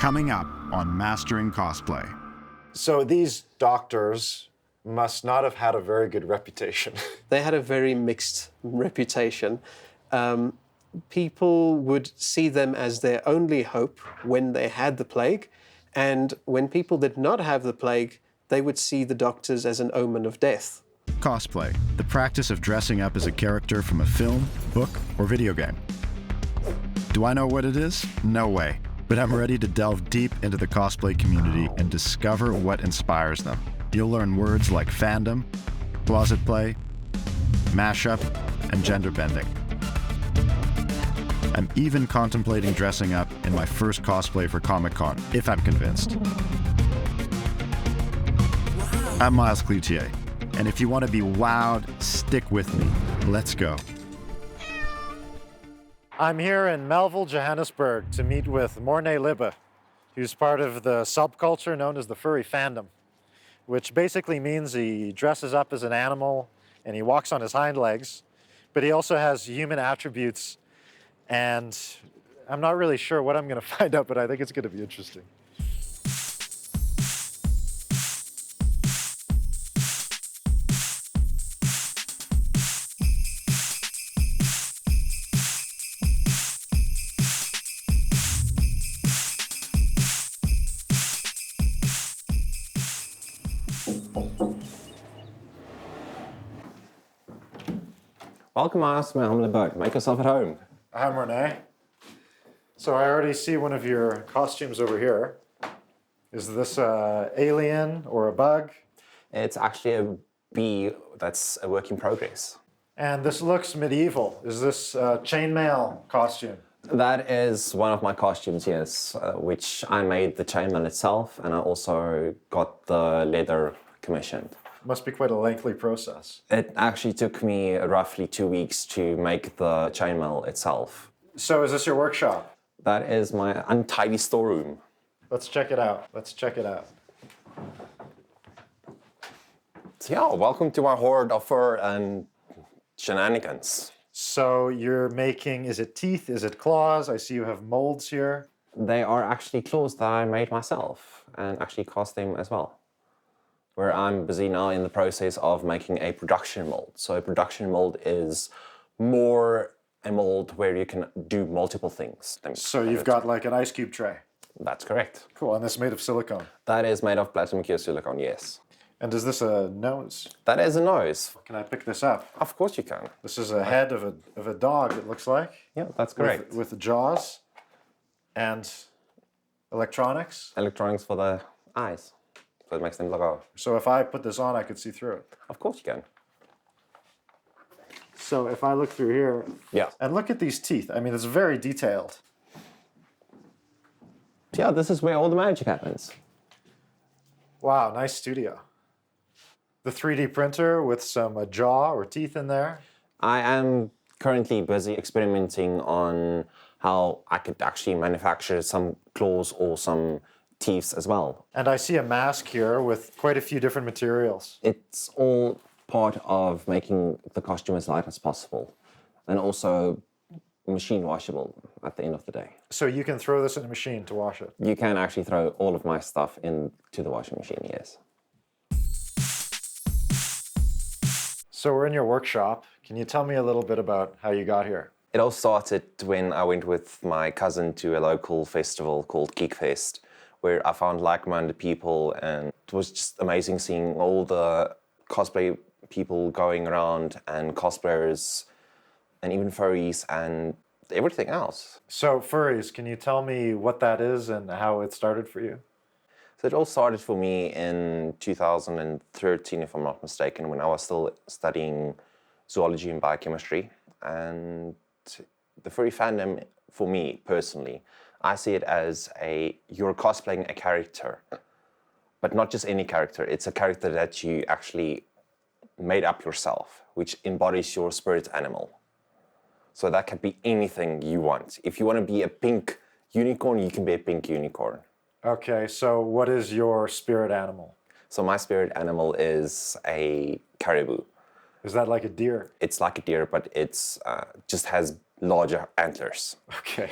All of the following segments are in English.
Coming up on Mastering Cosplay. So these doctors must not have had a very good reputation. They had a very mixed reputation. People would see them as their only hope when they had the plague, and when people did not have the plague, they would see the doctors as an omen of death. Cosplay, the practice of dressing up as a character from a film, book, or video game. Do I know what it is? No way. But I'm ready to delve deep into the cosplay community and discover what inspires them. You'll learn words like fandom, closet play, mashup, and gender bending. I'm even contemplating dressing up in my first cosplay for Comic-Con, if I'm convinced. I'm Miles Cloutier, and if you want to be wowed, stick with me. Let's go. I'm here in Melville, Johannesburg to meet with Mornay Libbe, who's part of the subculture known as the furry fandom, which basically means he dresses up as an animal and he walks on his hind legs, but he also has human attributes, and I'm not really sure what I'm going to find out, but I think it's going to be interesting. Welcome, Miles, to my humble abode. Make yourself at home. Hi, Mornay. So I already see one of your costumes over here. Is this an alien or a bug? It's actually a bee that's a work in progress. And this looks medieval. Is this a chainmail costume? That is one of my costumes, yes, which I made the chainmail itself, and I also got the leather commissioned. Must be quite a lengthy process. It actually took me roughly 2 weeks to make the chainmail itself. So is this your workshop? That is my untidy storeroom. Let's check it out. Let's check it out. So yeah, welcome to my horde of fur and shenanigans. So you're making, is it teeth? Is it claws? I see you have molds here. They are actually claws that I made myself and actually cast them as well. Where I'm busy now in the process of making a production mold. So a production mold is more a mold where you can do multiple things. So you've got like an ice cube tray. That's correct. Cool, and this is made of silicone. That is made of platinum cure silicone, yes. And is this a nose? That is a nose. Can I pick this up? Of course you can. This is a head of a dog, it looks like. Yeah, that's correct. With jaws and electronics. Electronics for the eyes. So it makes them look out. So if I put this on, I could see through it. Of course you can. So if I look through here, Yeah. and look at these teeth. I mean, it's very detailed. Yeah, this is where all the magic happens. Wow, nice studio. The 3D printer with some jaw or teeth in there. I am currently busy experimenting on how I could actually manufacture some claws or some teeth as well. And I see a mask here with quite a few different materials. It's all part of making the costume as light as possible, and also machine washable at the end of the day. So you can throw this in a machine to wash it. You can actually throw all of my stuff into the washing machine, yes. So we're in your workshop. Can you tell me a little bit about how you got here? It all started when I went with my cousin to a local festival called Geek Fest, where I found like-minded people, and it was just amazing seeing all the cosplay people going around and cosplayers and even furries and everything else. So furries, can you tell me what that is and how it started for you? So it all started for me in 2013, if I'm not mistaken, when I was still studying zoology and biochemistry. And the furry fandom, for me personally, I see it as you're cosplaying a character, but not just any character. It's a character that you actually made up yourself, which embodies your spirit animal. So that can be anything you want. If you want to be a pink unicorn, you can be a pink unicorn. Okay, so what is your spirit animal? So my spirit animal is a caribou. Is that like a deer? It's like a deer, but it's just has larger antlers. Okay.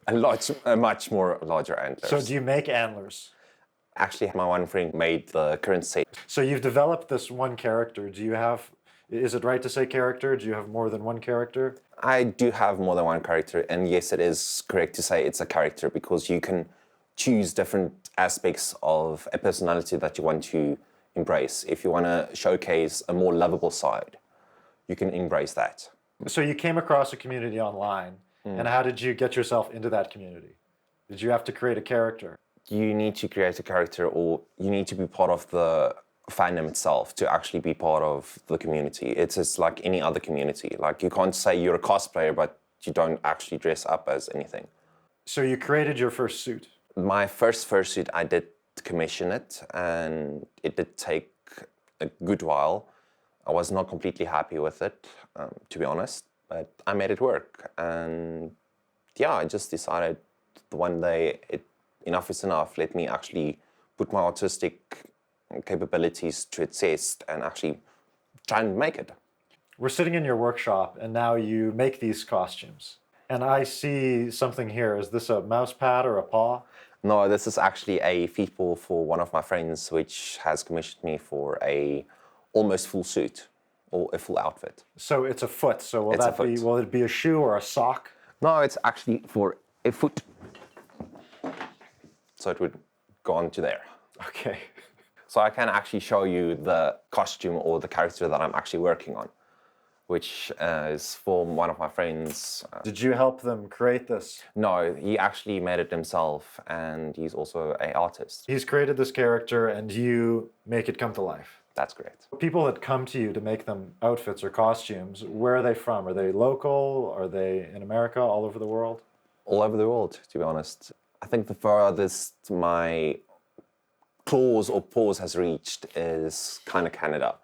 a much more larger antlers. So do you make antlers? Actually, my one friend made the current set. So you've developed this one character. Do you have, is it right to say character? Do you have more than one character? I do have more than one character, and yes, it is correct to say it's a character because you can choose different aspects of a personality that you want to embrace. If you want to showcase a more lovable side, you can embrace that. So you came across a community online, and how did you get yourself into that community? Did you have to create a character? You need to create a character, or you need to be part of the fandom itself to actually be part of the community. It's just like any other community. Like you can't say you're a cosplayer, but you don't actually dress up as anything. So you created your first suit. My first fursuit, I did commission it, and it did take a good while. I was not completely happy with it, to be honest, but I made it work. And yeah, I just decided one day, enough is enough. Let me actually put my artistic capabilities to its test and actually try and make it. We're sitting in your workshop, and now you make these costumes. And I see something here. Is this a mouse pad or a paw? No, this is actually a feet ball for one of my friends, which has commissioned me for a almost full suit or a full outfit. So it's a foot. So will It's a that be? foot. Will it be a shoe or a sock? No, it's actually for a foot. So it would go onto there. Okay. So I can actually show you the costume or the character that I'm actually working on, which is for one of my friends. Did you help them create this? No, he actually made it himself, and he's also an artist. He's created this character, and you make it come to life. That's correct. People that come to you to make them outfits or costumes, where are they from? Are they local? Are they in America, all over the world? All over the world, to be honest. I think the furthest my claws or paws has reached is kind of Canada,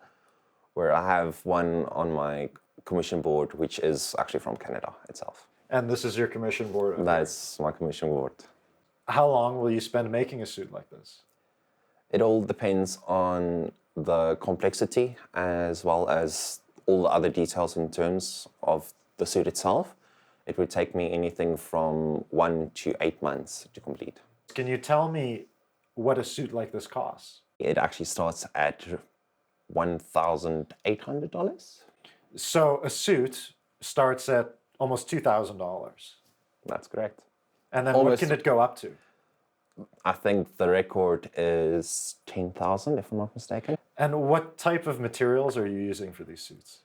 where I have one on my commission board, which is actually from Canada itself. And this is your commission board? That's my commission board. How long will you spend making a suit like this? It all depends on the complexity as well as all the other details in terms of the suit itself. It would take me anything from 1 to 8 months to complete. Can you tell me what a suit like this costs? It actually starts at $1,800. So a suit starts at almost $2,000. That's correct. And then Almost. what can it go up to? I think the record is 10,000, if I'm not mistaken. And what type of materials are you using for these suits?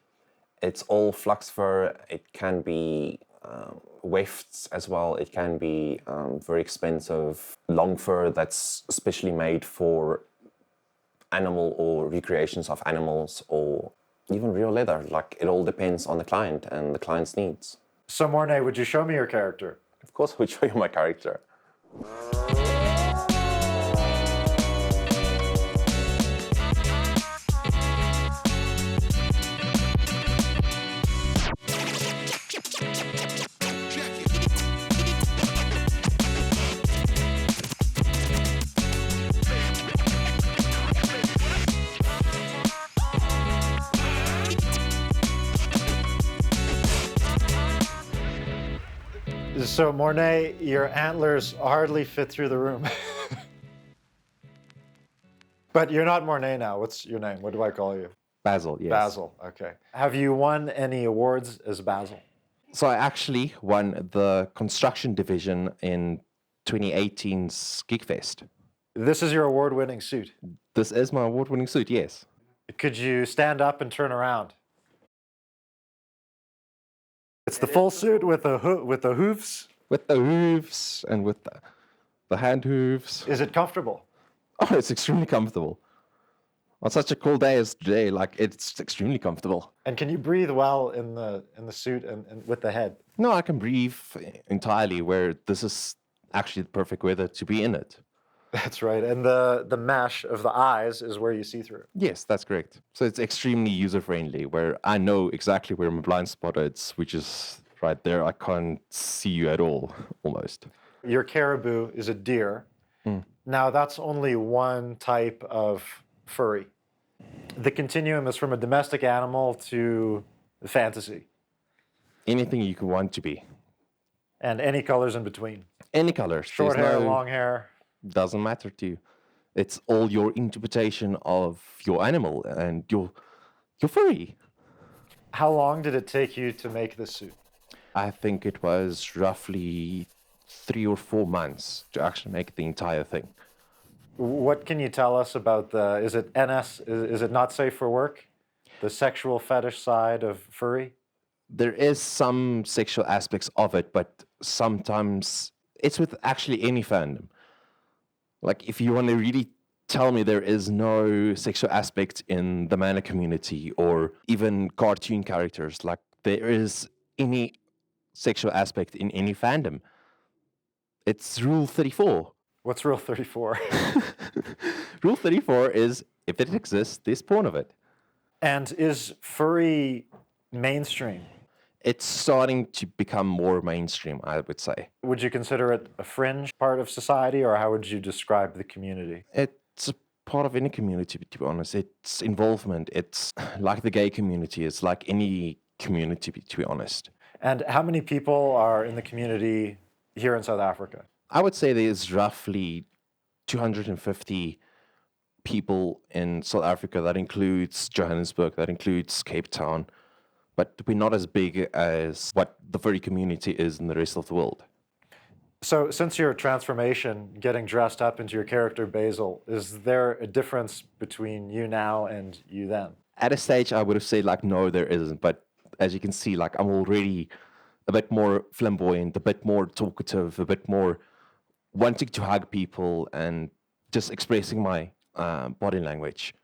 It's all flux fur. It can be wefts as well. It can be very expensive long fur that's specially made for animal or recreations of animals, or even real leather. Like, it all depends on the client and the client's needs. So Mornay, would you show me your character? Of course, I would show you my character. So Mornay, your antlers hardly fit through the room. But you're not Mornay now. What's your name? What do I call you? Basil, yes. Basil, okay. Have you won any awards as Basil? So I actually won the construction division in 2018's Geekfest. This is your award-winning suit. This is my award-winning suit, yes. Could you stand up and turn around? It's the full suit with the hooves. With the hooves and with the hand hooves. Is it comfortable? Oh, it's extremely comfortable. On such a cold day as today, like, it's extremely comfortable. And can you breathe well in the suit and with the head? No, I can breathe entirely, where this is actually the perfect weather to be in it. That's right. And the mesh of the eyes is where you see through. Yes, that's correct. So it's extremely user-friendly, where I know exactly where my blind spot is, which is right there. I can't see you at all, almost. Your caribou is a deer. Now, that's only one type of furry. The continuum is from a domestic animal to fantasy. Anything you could want to be. And any colors in between? Any colors. Short There's hair, no- long hair? Doesn't matter to you. It's all your interpretation of your animal and your furry. How long did it take you to make this suit? I think it was roughly 3 or 4 months to actually make the entire thing. What can you tell us about is it NS, is it not safe for work? The sexual fetish side of furry? There is some sexual aspects of it, but sometimes it's with actually any fandom. Like, if you want to really tell me there is no sexual aspect in the mana community or even cartoon characters, like there is any sexual aspect in any fandom, it's Rule 34. What's Rule 34? Rule 34 is if it exists, there's porn of it. And is furry mainstream? It's starting to become more mainstream, I would say. Would you consider it a fringe part of society, or how would you describe the community? It's a part of any community, to be honest. It's involvement. It's like the gay community. It's like any community, to be honest. And how many people are in the community here in South Africa? I would say there's roughly 250 people in South Africa. That includes Johannesburg, that includes Cape Town. But we're not as big as what the furry community is in the rest of the world. So since your transformation, getting dressed up into your character Basil, is there a difference between you now and you then? At a stage, I would have said, like, no, there isn't. But as you can see, like, I'm already a bit more flamboyant, a bit more talkative, a bit more wanting to hug people and just expressing my body language.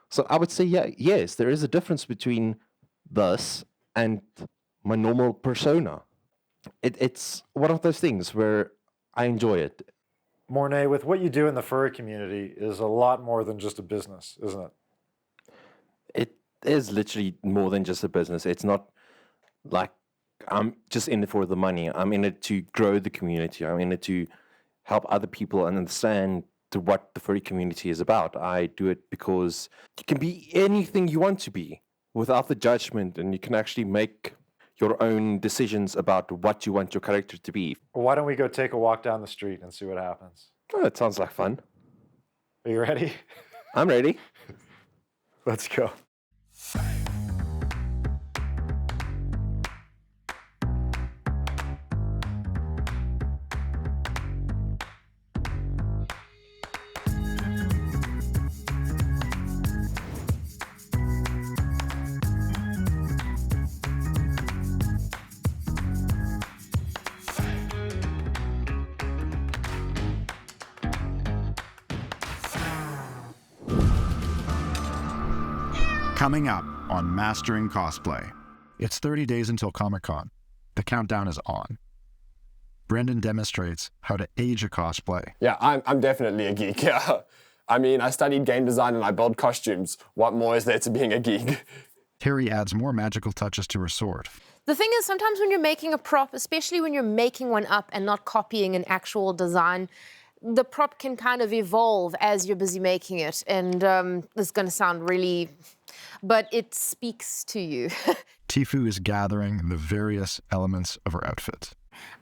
So I would say, yes, there is a difference between this and my normal persona. It's one of those things where I enjoy it. Mornay, with what you do in the furry community is a lot more than just a business, isn't it? It is literally more than just a business. It's not like I'm just in it for the money. I'm in it to grow the community. I'm in it to help other people understand what the furry community is about. I do it because you can be anything you want to be without the judgment, and you can actually make your own decisions about what you want your character to be. Why don't we go take a walk down the street and see what happens? Oh, that sounds like fun. Are you ready? I'm ready. Let's go. Coming up on Mastering Cosplay. It's 30 days until Comic-Con. The countdown is on. Brendan demonstrates how to age a cosplay. Yeah, I'm definitely a geek, yeah. I mean, I studied game design and I build costumes. What more is there to being a geek? Terry adds more magical touches to her sword. The thing is, sometimes when you're making a prop, especially when you're making one up and not copying an actual design, the prop can kind of evolve as you're busy making it. And this is going to sound really... but it speaks to you. Tifu is gathering the various elements of her outfit.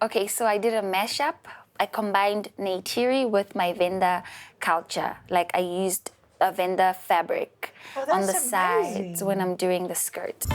Okay, so I did a mashup. I combined Neytiri with my Venda culture. Like I used a Venda fabric on the sides when I'm doing the skirt.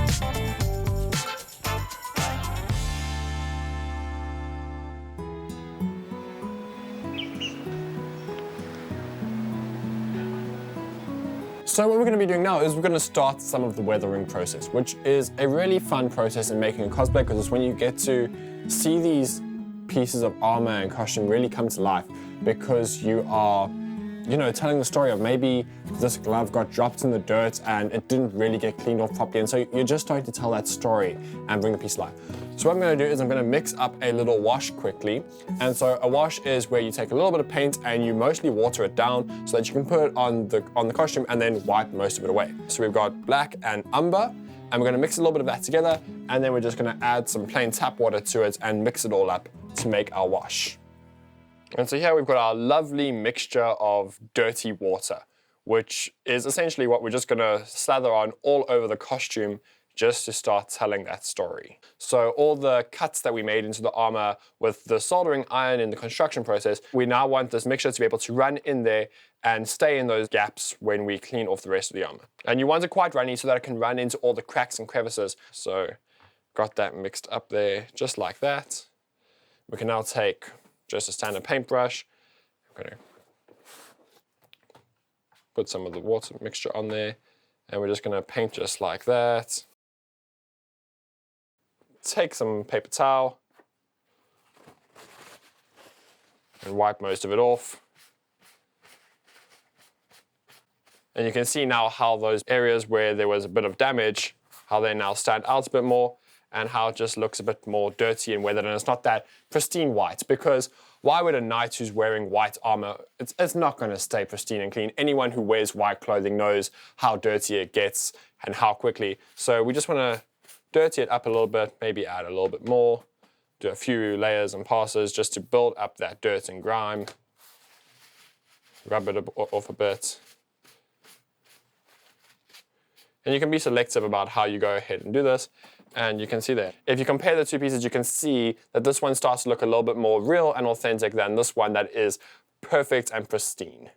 So what we're going to be doing now is we're going to start some of the weathering process, which is a really fun process in making a cosplay, because it's when you get to see these pieces of armor and costume really come to life, because you are, you know, telling the story of maybe this glove got dropped in the dirt and it didn't really get cleaned off properly, and so you're just starting to tell that story and bring the piece to life. So what I'm going to do is I'm going to mix up a little wash quickly. And so a wash is where you take a little bit of paint and you mostly water it down so that you can put it on the costume and then wipe most of it away. So we've got black and umber, and we're going to mix a little bit of that together, and then we're just going to add some plain tap water to it and mix it all up to make our wash. And so here we've got our lovely mixture of dirty water, which is essentially what we're just going to slather on all over the costume just to start telling that story. So all the cuts that we made into the armor with the soldering iron in the construction process, we now want this mixture to be able to run in there and stay in those gaps when we clean off the rest of the armor. And you want it quite runny so that it can run into all the cracks and crevices. So got that mixed up there just like that. We can now take just a standard paintbrush. I'm going to put some of the water mixture on there, and we're just going to paint just like that. Take some paper towel and wipe most of it off. And you can see now how those areas where there was a bit of damage, how they now stand out a bit more, and how it just looks a bit more dirty and weathered, and it's not that pristine white, because why would a knight who's wearing white armor, it's not going to stay pristine and clean. Anyone who wears white clothing knows how dirty it gets and how quickly. So we just want to dirty it up a little bit, maybe add a little bit more, do a few layers and passes just to build up that dirt and grime. Rub it off a bit. And you can be selective about how you go ahead and do this. And you can see there. If you compare the two pieces, you can see that this one starts to look a little bit more real and authentic than this one that is perfect and pristine.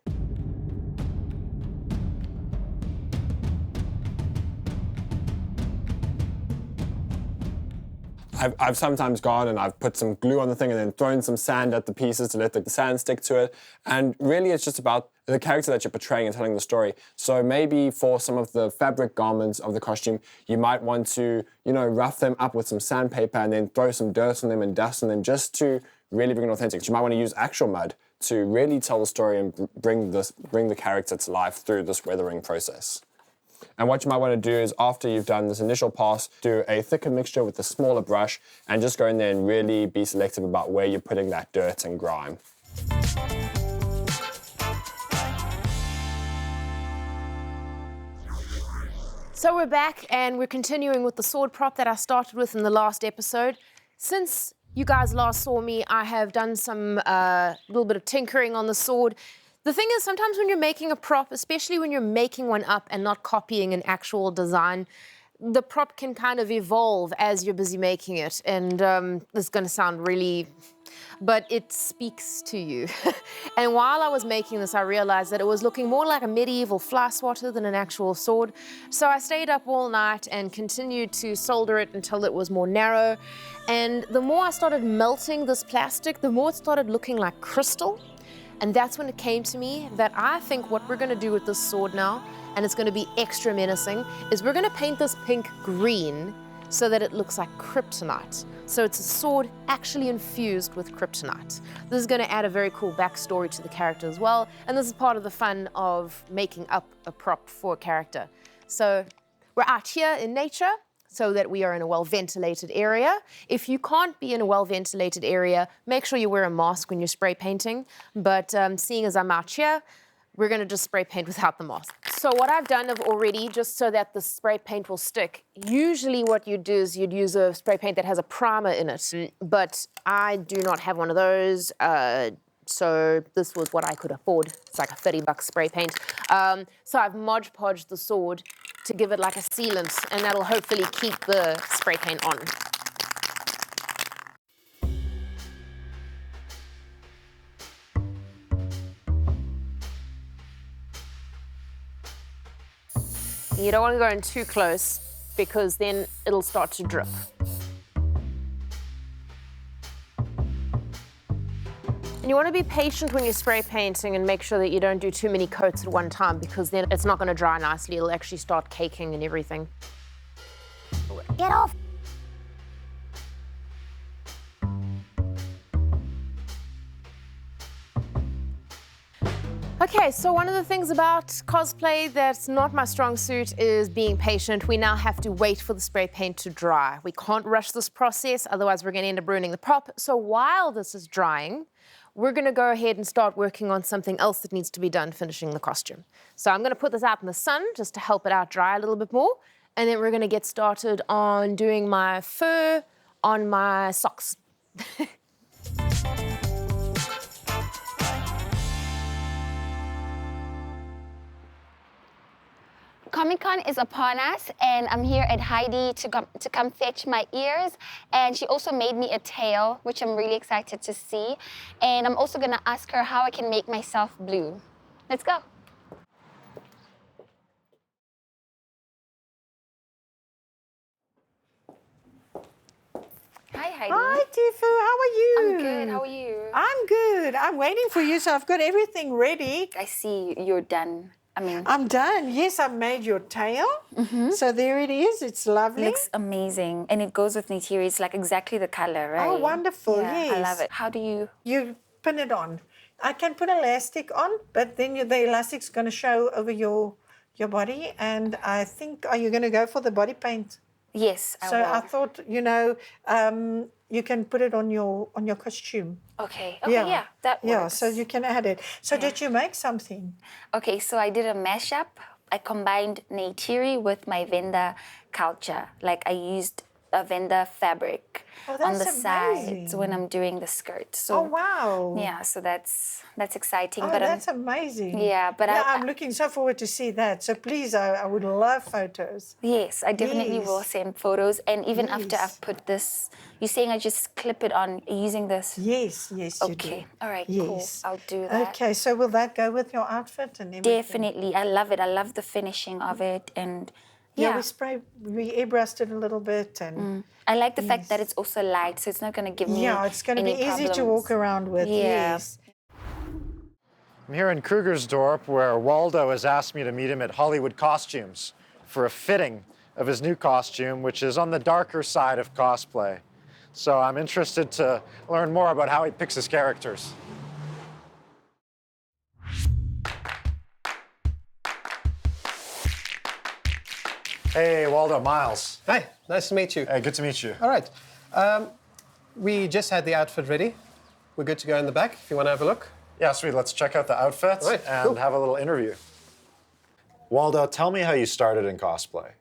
I've sometimes gone and I've put some glue on the thing and then thrown some sand at the pieces to let the sand stick to it. And really it's just about the character that you're portraying and telling the story. So maybe for some of the fabric garments of the costume, you might want to, rough them up with some sandpaper and then throw some dirt on them and dust on them just to really bring it authentic. You might want to use actual mud to really tell the story and bring the character to life through this weathering process. And what you might want to do is, after you've done this initial pass, do a thicker mixture with a smaller brush and just go in there and really be selective about where you're putting that dirt and grime. So we're back and we're continuing with the sword prop that I started with in the last episode. Since you guys last saw me, I have done some little bit of tinkering on the sword. The thing is, sometimes when you're making a prop, especially when you're making one up and not copying an actual design, the prop can kind of evolve as you're busy making it. And this is going to sound really, but it speaks to you. And while I was making this, I realized that it was looking more like a medieval fly swatter than an actual sword. So I stayed up all night and continued to solder it until it was more narrow. And the more I started melting this plastic, the more it started looking like crystal. And that's when it came to me that I think what we're going to do with this sword now, and it's going to be extra menacing, is we're going to paint this pink green so that it looks like kryptonite. So it's a sword actually infused with kryptonite. This is going to add a very cool backstory to the character as well, and this is part of the fun of making up a prop for a character. So we're out here in nature, so that we are in a well-ventilated area. If you can't be in a well-ventilated area, make sure you wear a mask when you're spray painting. But seeing as I'm out here, we're gonna just spray paint without the mask. So what I've done already, just so that the spray paint will stick, usually what you'd do is you'd use a spray paint that has a primer in it, but I do not have one of those. So this was what I could afford. It's like a $30 spray paint. So I've Mod Podged the sword to give it like a sealant, and that'll hopefully keep the spray paint on. You don't want to go in too close because then it'll start to drip. And you want to be patient when you're spray painting and make sure that you don't do too many coats at one time, because then it's not going to dry nicely. It'll actually start caking and everything. Get off! Okay, so one of the things about cosplay that's not my strong suit is being patient. We now have to wait for the spray paint to dry. We can't rush this process, otherwise we're going to end up ruining the prop. So while this is drying, we're going to go ahead and start working on something else that needs to be done, finishing the costume. So I'm going to put this out in the sun just to help it out dry a little bit more, and then we're going to get started on doing my fur on my socks. Comic-Con is upon us, and I'm here at Heidi to come fetch my ears. And she also made me a tail, which I'm really excited to see. And I'm also gonna ask her how I can make myself blue. Let's go. Hi, Heidi. Hi, Tifu. How are you? I'm good. How are you? I'm good. I'm waiting for you, so I've got everything ready. I see you're done. I'm done. Yes, I've made your tail. So there it is. It's lovely. Looks amazing, and it goes with Neytiri. It's like exactly the color, right? Oh, wonderful. Yeah, Yes. I love it. How do you? You pin it on. I can put elastic on, but then the elastic's going to show over your body. And I think, are you going to go for the body paint? Yes, I So will. I thought, you can put it on your costume. Okay. Okay. Yeah, that works. Yeah, so you can add it. So did you make something? Okay, so I did a mashup. I combined Neytiri with my Venda culture. Like I used a Venda fabric on the that's sides amazing. when I'm doing the skirt. So Oh, wow. yeah, so that's exciting. Oh, but that's amazing. yeah, but I'm looking so forward to see that. So please, I would love photos. yes, I definitely will Yes. send photos. And even after Yes. I've put this, you're saying I just clip it on using this? Yes, you do. Okay, all right, Yes. cool. I'll do that. Okay, so will that go with your outfit and everything? Definitely, I love it. I love the finishing of it, and Yeah, we airbrushed it a little bit, and I like the fact that it's also light, so it's not going to give me yeah, it's going to be any easy to problems. walk around with. Yeah. Yes. I'm here in Krugersdorp, where Waldo has asked me to meet him at Hollywood Costumes for a fitting of his new costume, which is on the darker side of cosplay. So I'm interested to learn more about how he picks his characters. Hey, Waldo, Miles. Hi, nice to meet you. Hey, good to meet you. All right. We just had the outfit ready. We're good to go in the back if you want to have a look. Yeah, sweet. Let's check out the outfits Right, and cool. have a little interview. Waldo, tell me how you started in cosplay.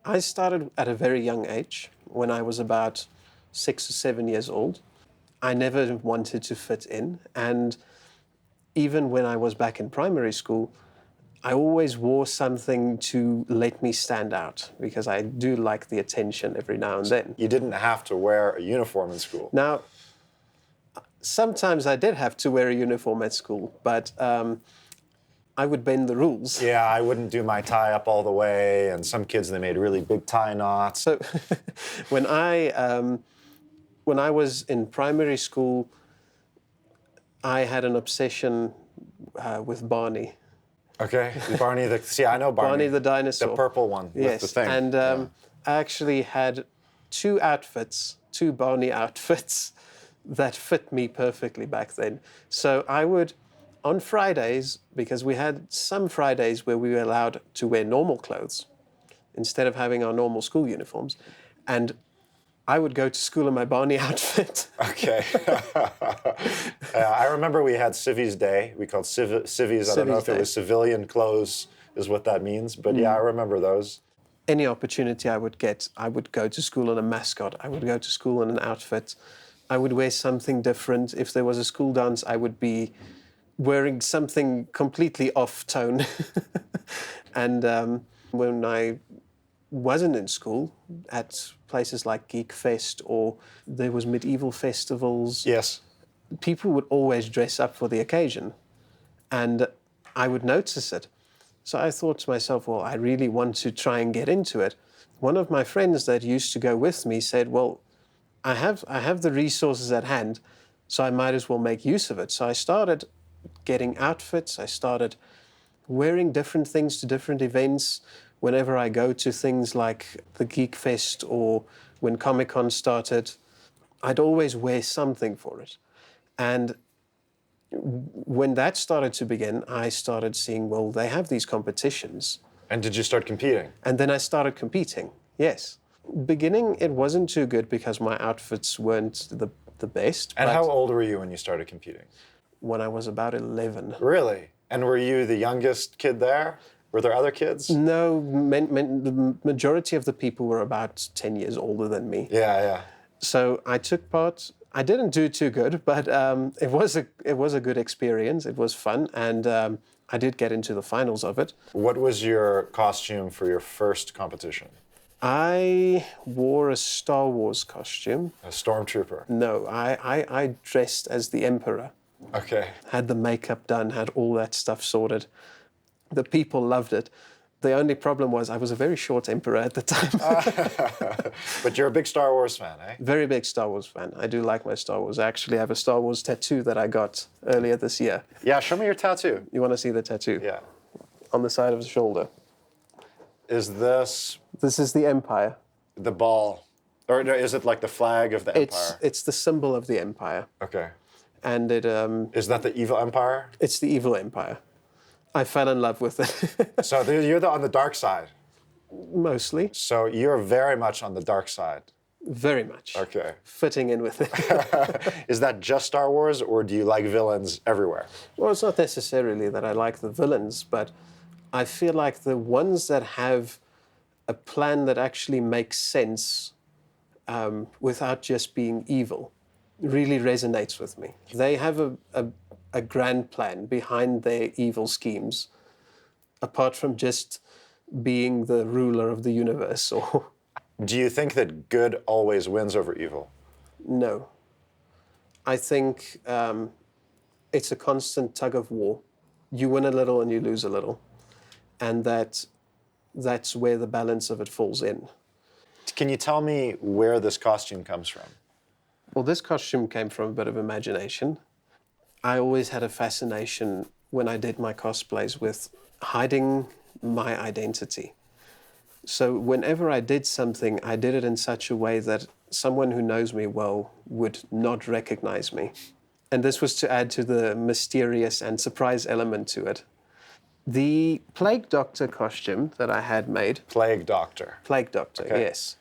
I started at a very young age, when I was about 6 or 7 years old. I never wanted to fit in, and even when I was back in primary school, I always wore something to let me stand out, because I do like the attention every now and then. You didn't have to wear a uniform in school. Now, sometimes I did have to wear a uniform at school, but I would bend the rules. Yeah, I wouldn't do my tie up all the way, and some kids, they made really big tie knots. So when I was in primary school, I had an obsession with Barney. Okay, Barney see, I know Barney. Barney the dinosaur. The purple one with the thing. And I actually had two Barney outfits that fit me perfectly back then. So I would, on Fridays, because we had some Fridays where we were allowed to wear normal clothes instead of having our normal school uniforms, and I would go to school in my Barney outfit. Okay. I remember we had Civvies Day. We called civvies. I don't know Civvies if it Day. was civilian clothes is what that means, but yeah, I remember those. Any opportunity I would get, I would go to school in a mascot. I would go to school in an outfit. I would wear something different. If there was a school dance, I would be wearing something completely off tone. And when I wasn't in school, at places like Geek Fest, or there was medieval festivals, Yes. people would always dress up for the occasion, and I would notice it. So I thought to myself, well, I really want to try and get into it. One of my friends that used to go with me said, well, I have the resources at hand, so I might as well make use of it. So I started getting outfits. I started wearing different things to different events. Whenever I go to things like the Geek Fest or when Comic-Con started, I'd always wear something for it. And when that started to begin, I started seeing, well, they have these competitions. And did you start competing? And then I started competing, yes. Beginning, it wasn't too good because my outfits weren't the best. And but how old were you when you started competing? when I was about 11. Really? And were you the youngest kid there? Were there other kids? No, the majority of the people were about 10 years older than me. Yeah, yeah. So I took part. I didn't do too good, but it was a good experience. It was fun, and I did get into the finals of it. What was your costume for your first competition? I wore a Star Wars costume. A stormtrooper. No, I dressed as the Emperor. Okay. Had the makeup done, had all that stuff sorted. The people loved it. The only problem was I was a very short emperor at the time. But you're a big Star Wars fan, eh? Very big Star Wars fan. I do like my Star Wars. I actually have a Star Wars tattoo that I got earlier this year. Yeah, show me your tattoo. You want to see the tattoo? Yeah. On the side of the shoulder. Is this This is the Empire. the ball? Or no, is it like the flag of the Empire? It's the symbol of the Empire. Okay. And Is that the evil Empire? it's the evil Empire. I fell in love with it. So you're on the dark side. Mostly. So you're very much on the dark side. Very much. Okay. Fitting in with it. Is that just Star Wars, or do you like villains everywhere? Well, it's not necessarily that I like the villains, but I feel like the ones that have a plan that actually makes sense without just being evil really resonates with me. They have a grand plan behind their evil schemes, apart from just being the ruler of the universe. Or Do you think that good always wins over evil? no. I think it's a constant tug of war. You win a little and you lose a little. And that's where the balance of it falls in. Can you tell me where this costume comes from? Well, this costume came from a bit of imagination. I always had a fascination when I did my cosplays with hiding my identity. So whenever I did something, I did it in such a way that someone who knows me well would not recognize me. And this was to add to the mysterious and surprise element to it. The Plague Doctor costume that I had made. Plague Doctor. Plague Doctor, Okay. yes.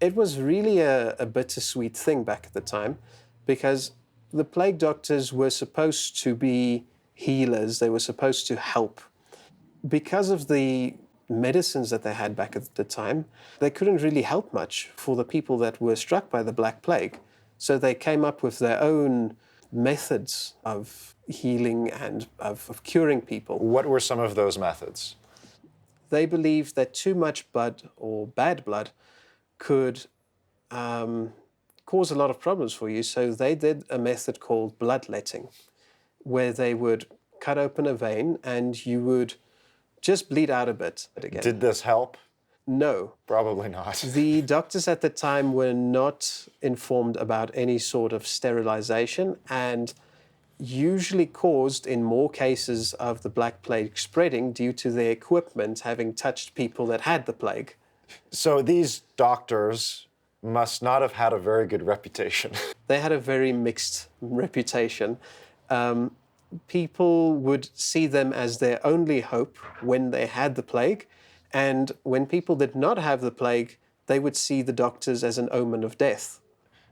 It was really a bittersweet thing back at the time because the Plague Doctors were supposed to be healers, they were supposed to help. Because of the medicines that they had back at the time, they couldn't really help much for the people that were struck by the Black Plague. So they came up with their own methods of healing and of curing people. What were some of those methods? They believed that too much blood or bad blood could cause a lot of problems for you. So they did a method called bloodletting, where they would cut open a vein and you would just bleed out a bit again. Did this help? No. Probably not. The doctors at the time were not informed about any sort of sterilization and usually caused in more cases of the Black Plague spreading due to their equipment having touched people that had the plague. So these doctors must not have had a very good reputation. They had a very mixed reputation. People would see them as their only hope when they had the plague, and when people did not have the plague, they would see the doctors as an omen of death.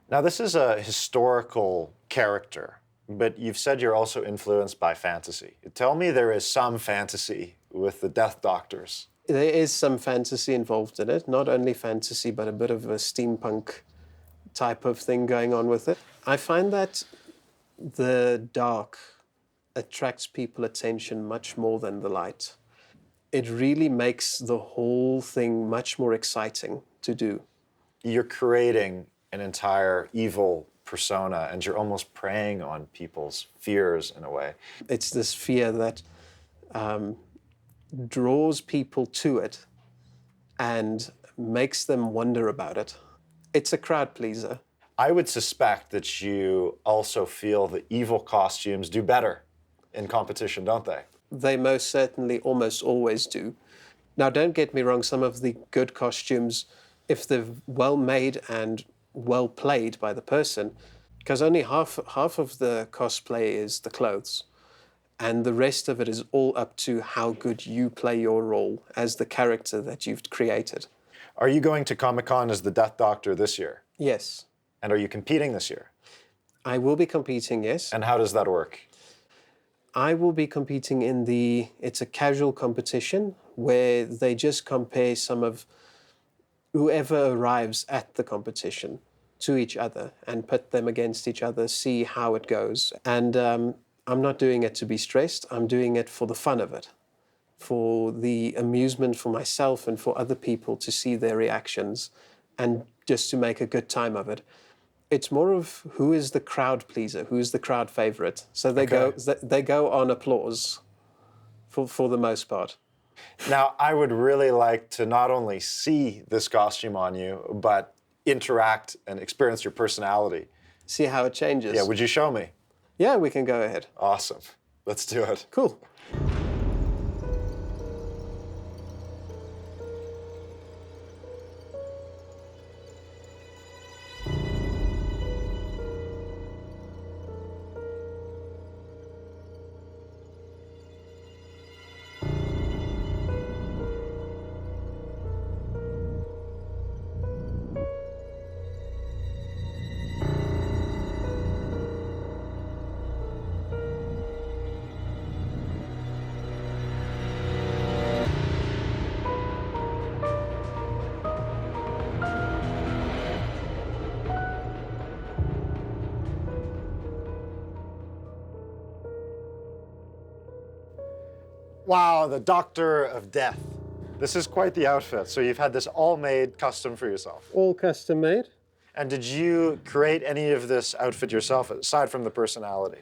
Now, this is a historical character, but you've said you're also influenced by fantasy. Tell me there is some fantasy with the Death Doctors. There is some fantasy involved in it, not only fantasy, but a bit of a steampunk type of thing going on with it. I find that the dark attracts people's attention much more than the light. It really makes the whole thing much more exciting to do. You're creating an entire evil persona, and you're almost preying on people's fears in a way. It's this fear that draws people to it and makes them wonder about it. It's a crowd pleaser. I would suspect that you also feel the evil costumes do better in competition, don't they? They most certainly almost always do. Now, don't get me wrong, some of the good costumes, if they're well made and well played by the person, because only half of the cosplay is the clothes, and the rest of it is all up to how good you play your role as the character that you've created. Are you going to Comic-Con as the Death Doctor this year? Yes. And are you competing this year? I will be competing, yes. And how does that work? I will be competing in it's a casual competition where they just compare some of whoever arrives at the competition. to each other and put them against each other, see how it goes. And I'm not doing it to be stressed. I'm doing it for the fun of it, for the amusement for myself and for other people to see their reactions and just to make a good time of it. It's more of who is the crowd pleaser, who's the crowd favorite. So they go on applause for the most part. Now, I would really like to not only see this costume on you, but interact and experience your personality. See how it changes. Yeah, would you show me? Yeah, we can go ahead. Awesome. Let's do it. Cool. Wow, the Doctor of Death. This is quite the outfit. So you've had this all made custom for yourself. All custom made. And did you create any of this outfit yourself, aside from the personality?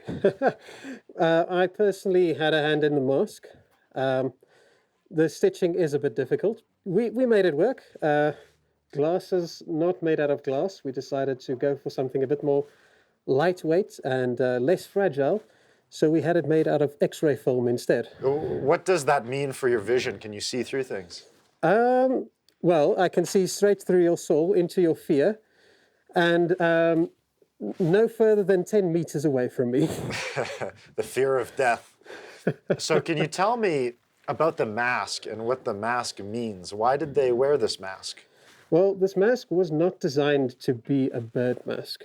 I personally had a hand in the mask. The stitching is a bit difficult. We made it work. Glasses not made out of glass. We decided to go for something a bit more lightweight and less fragile. So we had it made out of X-ray foam instead. What does that mean for your vision? Can you see through things? Well, I can see straight through your soul into your fear, and no further than 10 meters away from me. The fear of death. So can you tell me about the mask and what the mask means? Why did they wear this mask? Well, this mask was not designed to be a bird mask.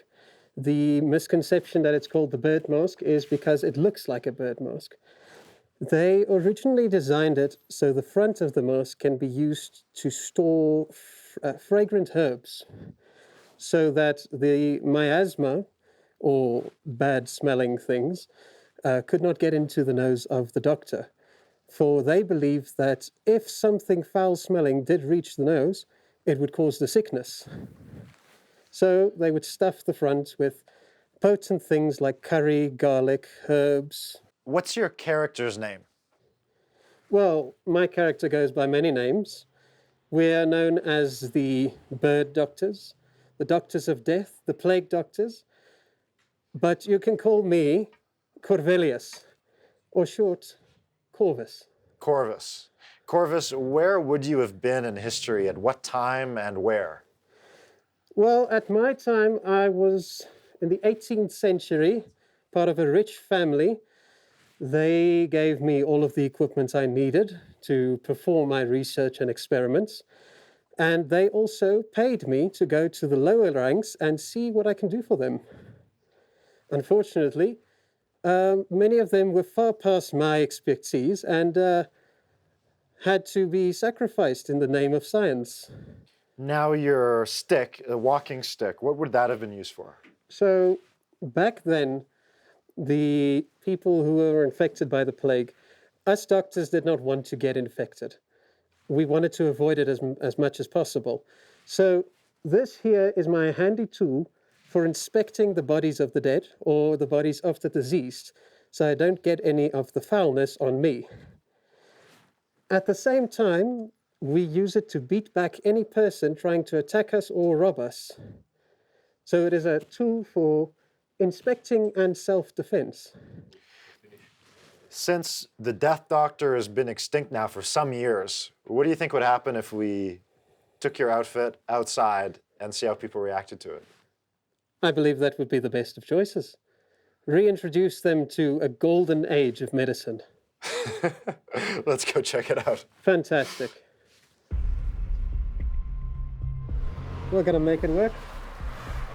The misconception that it's called the bird mask is because it looks like a bird mask. They originally designed it so the front of the mask can be used to store fragrant herbs, so that the miasma, or bad-smelling things, could not get into the nose of the doctor. For they believed that if something foul-smelling did reach the nose, it would cause the sickness. So they would stuff the front with potent things like curry, garlic, herbs. What's your character's name? Well, my character goes by many names. We are known as the Bird Doctors, the Doctors of Death, the Plague Doctors. But you can call me Corvelius, or short, Corvus. Corvus. Corvus, where would you have been in history, at what time and where? Well, at my time, I was in the 18th century, part of a rich family. They gave me all of the equipment I needed to perform my research and experiments. And they also paid me to go to the lower ranks and see what I can do for them. Unfortunately, many of them were far past my expertise and had to be sacrificed in the name of science. Now your stick, a walking stick, what would that have been used for? So back then, the people who were infected by the plague, us doctors did not want to get infected. We wanted to avoid it as much as possible. So this here is my handy tool for inspecting the bodies of the dead or the bodies of the deceased, so I don't get any of the foulness on me. At the same time, we use it to beat back any person trying to attack us or rob us. So it is a tool for inspecting and self-defense. Since the Death Doctor has been extinct now for some years, what do you think would happen if we took your outfit outside and see how people reacted to it? I believe that would be the best of choices. Reintroduce them to a golden age of medicine. Let's go check it out. Fantastic. We're going to make it work.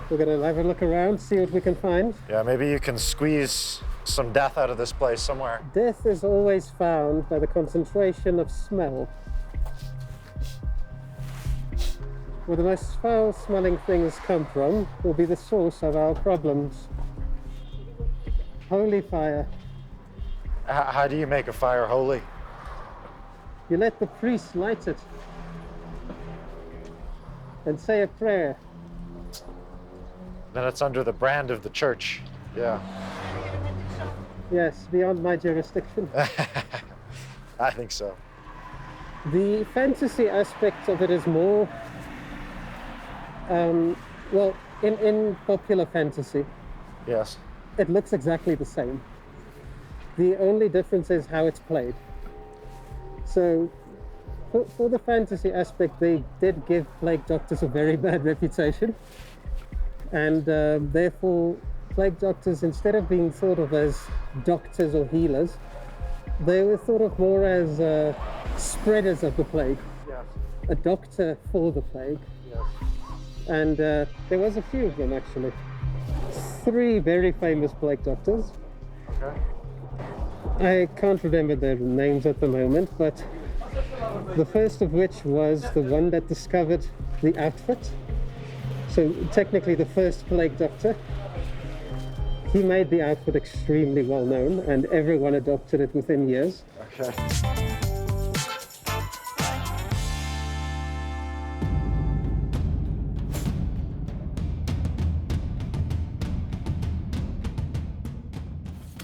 We're going to have a look around, see what we can find. Yeah, maybe you can squeeze some death out of this place somewhere. Death is always found by the concentration of smell. where the most foul-smelling things come from will be the source of our problems. Holy fire. How do you make a fire holy? You let the priest light it and say a prayer. Then it's under the brand of the church. Yeah. Yes, beyond my jurisdiction. I think so. The fantasy aspect of it is more, well, in popular fantasy, Yes. it looks exactly the same. The only difference is how it's played. So, for the fantasy aspect, they did give plague doctors a very bad reputation. And therefore, plague doctors, instead of being thought of as doctors or healers, they were thought of more as spreaders of the plague. Yes. A doctor for the plague. Yes. And there was a few of them, actually. 3 very famous plague doctors. Okay. I can't remember their names at the moment, but the first of which was the one that discovered the outfit. So technically the first plague doctor. He made the outfit extremely well known and everyone adopted it within years. Okay.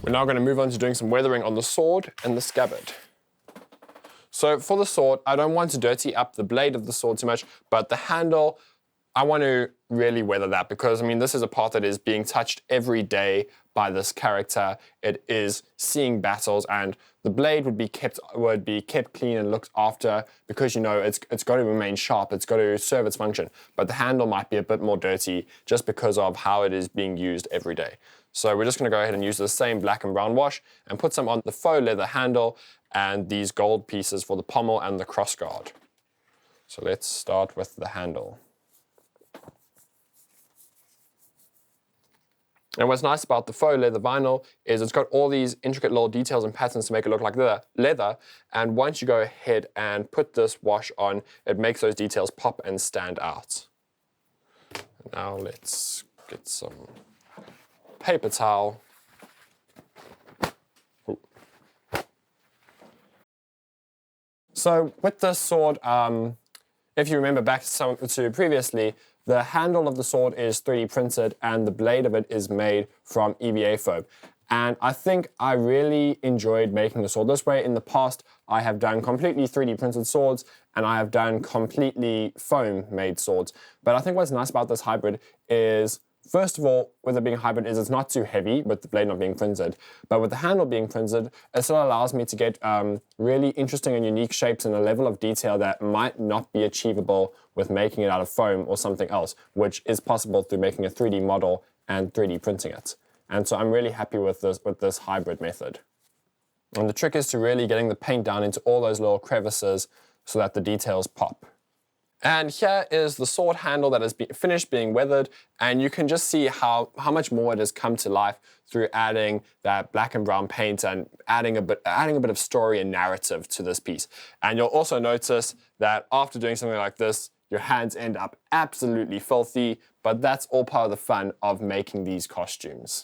We're now going to move on to doing some weathering on the sword and the scabbard. So for the sword, I don't want to dirty up the blade of the sword too much, but the handle, I want to really weather that because, I mean, this is a part that is being touched every day by this character. It is seeing battles, and the blade would be kept clean and looked after because, you know, it's got to remain sharp. It's got to serve its function. But the handle might be a bit more dirty just because of how it is being used every day. So we're just going to go ahead and use the same black and brown wash and put some on the faux leather handle and these gold pieces for the pommel and the crossguard. So let's start with the handle. And what's nice about the faux leather vinyl is it's got all these intricate little details and patterns to make it look like leather. And once you go ahead and put this wash on, it makes those details pop and stand out. Now let's get some paper towel. Ooh. So with this sword, if you remember back to previously, the handle of the sword is 3D printed and the blade of it is made from EVA foam. And I think I really enjoyed making the sword this way. In the past, I have done completely 3D printed swords and I have done completely foam made swords. But I think what's nice about this hybrid is, first of all, with it being hybrid, is it's not too heavy with the blade not being printed. But with the handle being printed, it still allows me to get really interesting and unique shapes and a level of detail that might not be achievable with making it out of foam or something else, which is possible through making a 3D model and 3D printing it. And so I'm really happy with this hybrid method. And the trick is to really getting the paint down into all those little crevices so that the details pop. And here is the sword handle that has been finished being weathered, and you can just see how much more it has come to life through adding that black and brown paint and adding a bit of story and narrative to this piece. And you'll also notice that after doing something like this, your hands end up absolutely filthy, but that's all part of the fun of making these costumes.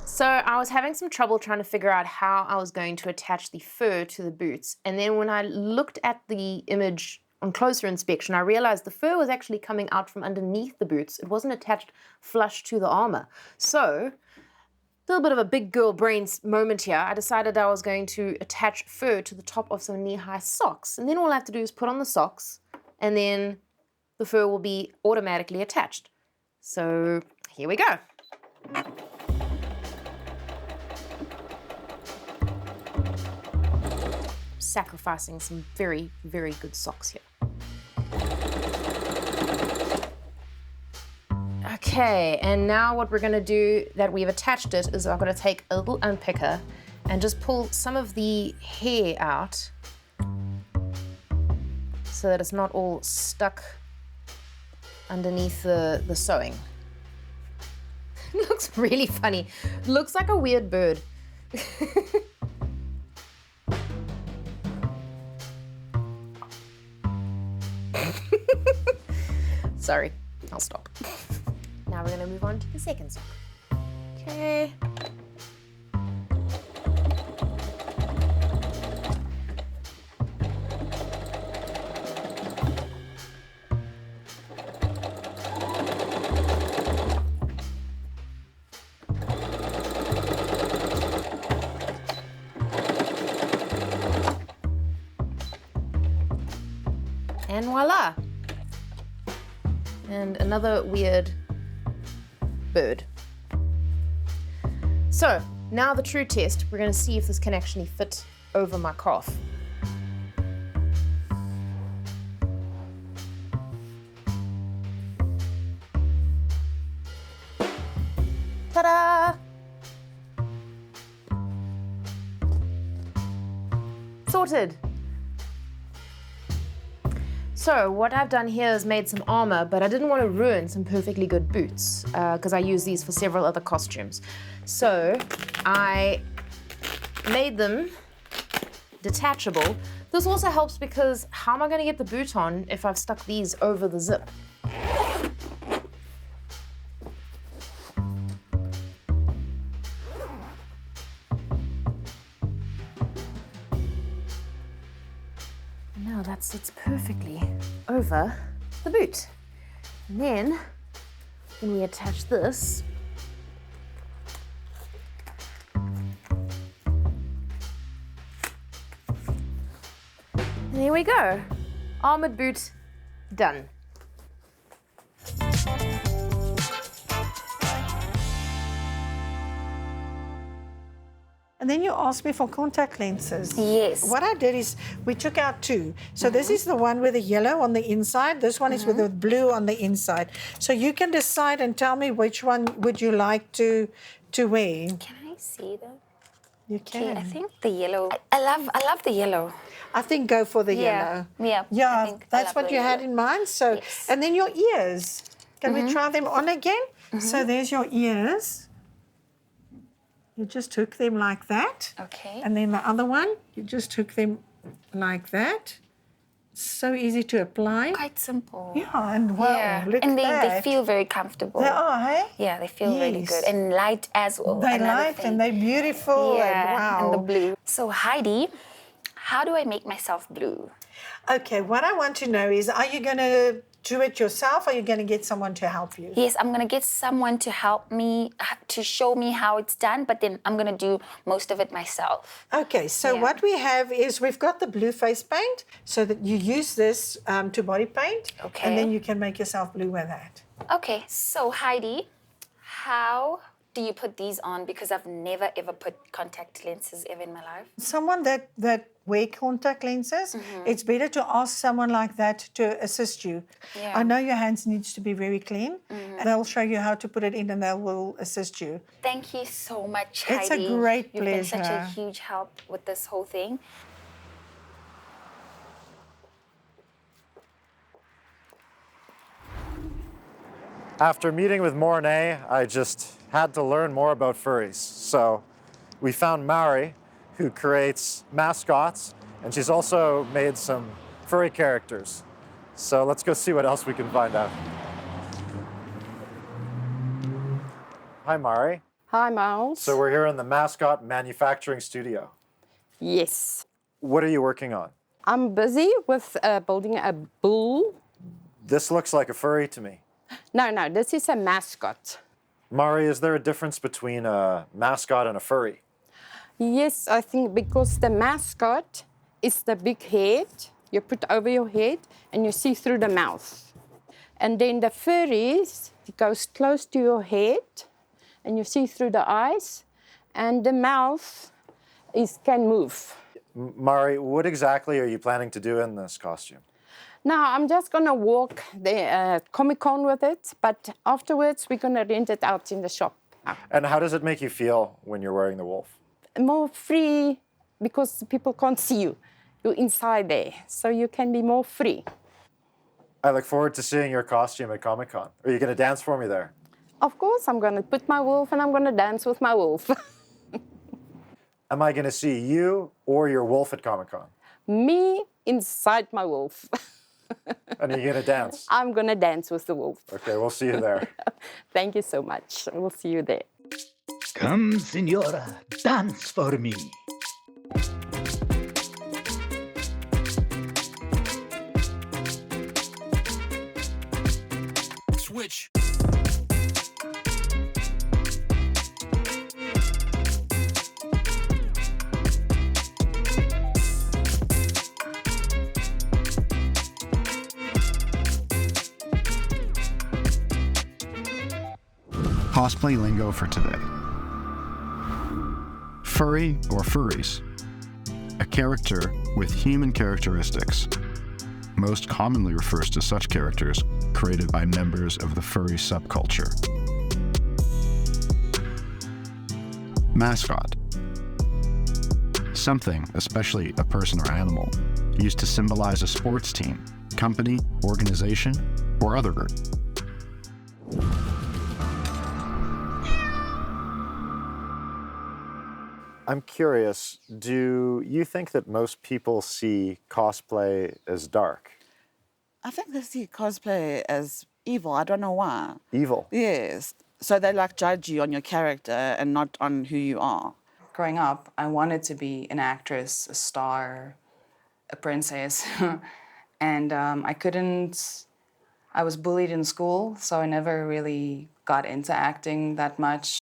So I was having some trouble trying to figure out how I was going to attach the fur to the boots. And then when I looked at the image on closer inspection, I realized the fur was actually coming out from underneath the boots. It wasn't attached flush to the armor. So, a little bit of a big girl brains moment here. I decided I was going to attach fur to the top of some knee-high socks. And then all I have to do is put on the socks, and then the fur will be automatically attached. So, here we go. Sacrificing some very, very good socks here. Okay, and now what we're gonna do that we've attached it is I'm gonna take a little unpicker and just pull some of the hair out so that it's not all stuck underneath the sewing. It looks really funny. Looks like a weird bird. Sorry, I'll stop. Now we're gonna move on to the second sock. Okay. And voila. And another weird bird. So now the true test, we're gonna see if this can actually fit over my calf. Ta-da! Sorted. So what I've done here is made some armor, but I didn't want to ruin some perfectly good boots because I use these for several other costumes. So I made them detachable. This also helps because how am I going to get the boot on if I've stuck these over the zip? Now that sits perfectly over the boot. And then when we attach this, and there we go. Armored boot done. And then you asked me for contact lenses. Yes. What I did is we took out two. So this is the one with the yellow on the inside. This one is with the blue on the inside. So you can decide and tell me which one would you like to wear. Can I see them? You can. Okay, I think the yellow. I love the yellow. I think go for the yellow. Yeah. I Yeah, think I that's love what the you had yellow. in mind. So, Yes. and then your ears. Can we try them on again? So there's your ears. You just hook them like that. Okay. And then the other one, you just hook them like that. So easy to apply. Quite simple. Yeah, and wow, Yeah. look And at they that. feel very comfortable. They are, hey? Yeah, they feel really Yes. good. And light as well. They another light thing. and they're beautiful. Yeah, and wow. and the blue. So Heidi, how do I make myself blue? Okay, what I want to know is, are you going to do it yourself or are you going to get someone to help you? Yes, I'm gonna get someone to help me, to show me how it's done, but then I'm gonna do most of it myself. Okay, so Yeah. what we have is we've got the blue face paint, so that you use this to body paint, Okay. and then you can make yourself blue with that. Okay, so Heidi, how do you put these on? Because I've never ever put contact lenses ever in my life. Someone that wear contact lenses, it's better to ask someone like that to assist you. Yeah. I know your hands needs to be very clean. They'll show you how to put it in and they will assist you. Thank you so much, Heidi. It's a great You've been such a pleasure. huge help with this whole thing. After meeting with Mornay, I just had to learn more about furries. So we found Mari, who creates mascots, and she's also made some furry characters. So let's go see what else we can find out. Hi, Mari. Hi, Miles. So we're here in the mascot manufacturing studio. Yes. What are you working on? I'm busy with building a bull. This looks like a furry to me. No, this is a mascot. Mari, is there a difference between a mascot and a furry? Yes, I think because the mascot is the big head, you put over your head and you see through the mouth. And then the furries, it goes close to your head and you see through the eyes, and the mouth can move. Mari, what exactly are you planning to do in this costume? Now, I'm just going to walk the Comic-Con with it, but afterwards we're going to rent it out in the shop. And how does it make you feel when you're wearing the wolf? More free because people can't see you. You're inside there, so you can be more free. I look forward to seeing your costume at Comic-Con. Are you going to dance for me there? Of course, I'm going to put my wolf and I'm going to dance with my wolf. Am I going to see you or your wolf at Comic-Con? Me inside my wolf. And are you going to dance? I'm going to dance with the wolf. Okay, we'll see you there. Thank you so much. We'll see you there. Come, Senora, dance for me. Switch. Cosplay lingo for today. Furry or furries. A character with human characteristics. Most commonly refers to such characters created by members of the furry subculture. Mascot. Something, especially a person or animal, used to symbolize a sports team, company, organization, or other group. I'm curious, do you think that most people see cosplay as dark? I think they see cosplay as evil. I don't know why. Evil? Yes. So they like judge you on your character and not on who you are. Growing up, I wanted to be an actress, a star, a princess. And I couldn't. I was bullied in school, so I never really got into acting that much.